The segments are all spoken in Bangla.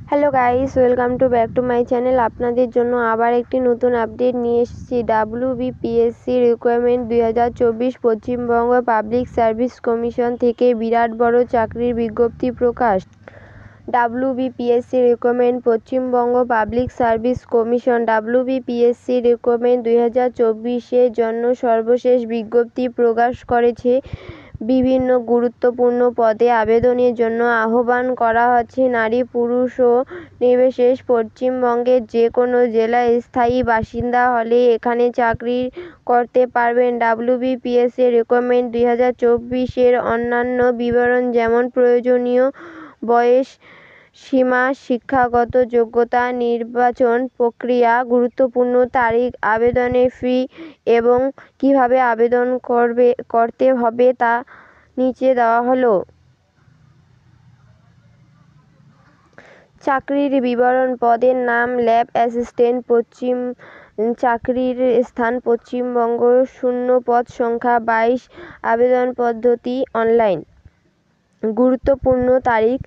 Hello guys, welcome back to my channel. আপনাদের জন্য আবার একটি নতুন আপডেট নিয়ে এসেছি। WBPSC recruitment 2024 Paschimbanga public service commission থেকে বিরাট বড় চাকরির বিজ্ঞপ্তি প্রকাশ। WBPSC recruitment Paschimbanga public service commission WBPSC recruitment 2024-এর জন্য সর্বশেষ বিজ্ঞপ্তি প্রকাশ করেছে। বিভিন্ন গুরুত্বপূর্ণ পদে আবেদনের জন্য আহ্বান করা হচ্ছে। নারী পুরুষ নির্বিশেষে পশ্চিমবঙ্গের যে কোনো জেলায় স্থায়ী বাসিন্দা হলে এখানে চাকরি করতে পারবেন। WBPSC রিক্রুটমেন্ট 2024-এর অন্যান্য বিবরণ যেমন প্রয়োজনীয় বয়স সীমা, শিক্ষাগত যোগ্যতা, নির্বাচন প্রক্রিয়া, গুরুত্বপূর্ণ তারিখ, আবেদনের ফি এবং কিভাবে আবেদন করতে হবে তা নিচে দেওয়া হলো। চাকরির বিবরণ। পদের নাম ল্যাব অ্যাসিস্ট্যান্ট, চাকরির স্থান পশ্চিমবঙ্গ, শূন্য পদ সংখ্যা 22, আবেদন পদ্ধতি অনলাইন। গুরুত্বপূর্ণ তারিখ,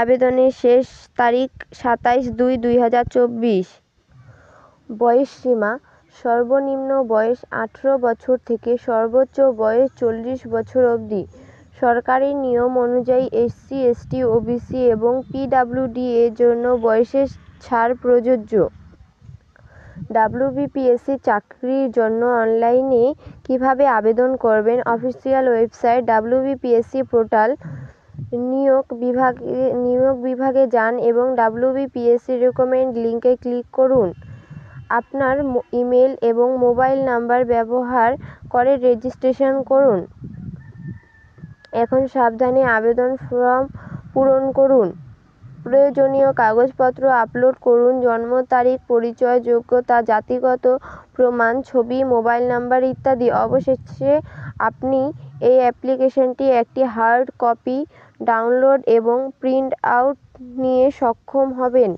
আবেদনের শেষ তারিখ 27/2/2024। বয়সসীমা, সর্বনিম্ন বয়স 18 বছর থেকে সর্বোচ্চ বয়স 40 বছর অবধি। সরকারি নিয়ম অনুযায়ী SC, ST, OBC এবং PWD এর জন্য বয়সের ছাড় প্রযোজ্য। WBPSC চাকরির জন্য অনলাইনে কিভাবে আবেদন করবেন? Official website WBPSC portal. নিয়োগ বিভাগে যান এবং WBPSC রিক্রুটমেন্ট লিঙ্কে ক্লিক করুন। আপনার ইমেল এবং মোবাইল নাম্বার ব্যবহার করে রেজিস্ট্রেশন করুন। এখন সাবধানে আবেদন ফর্ম পূরণ করুন। প্রয়োজনীয় কাগজপত্র আপলোড করুন। জন্ম তারিখ, পরিচয়, যোগ্যতা, জাতিগত প্রমাণ, ছবি, মোবাইল নাম্বার ইত্যাদি। অবশেষে আপনি এই অ্যাপ্লিকেশনটি একটি হার্ড কপি ডাউনলোড এবং প্রিন্ট আউট নিয়ে সক্ষম হবেন।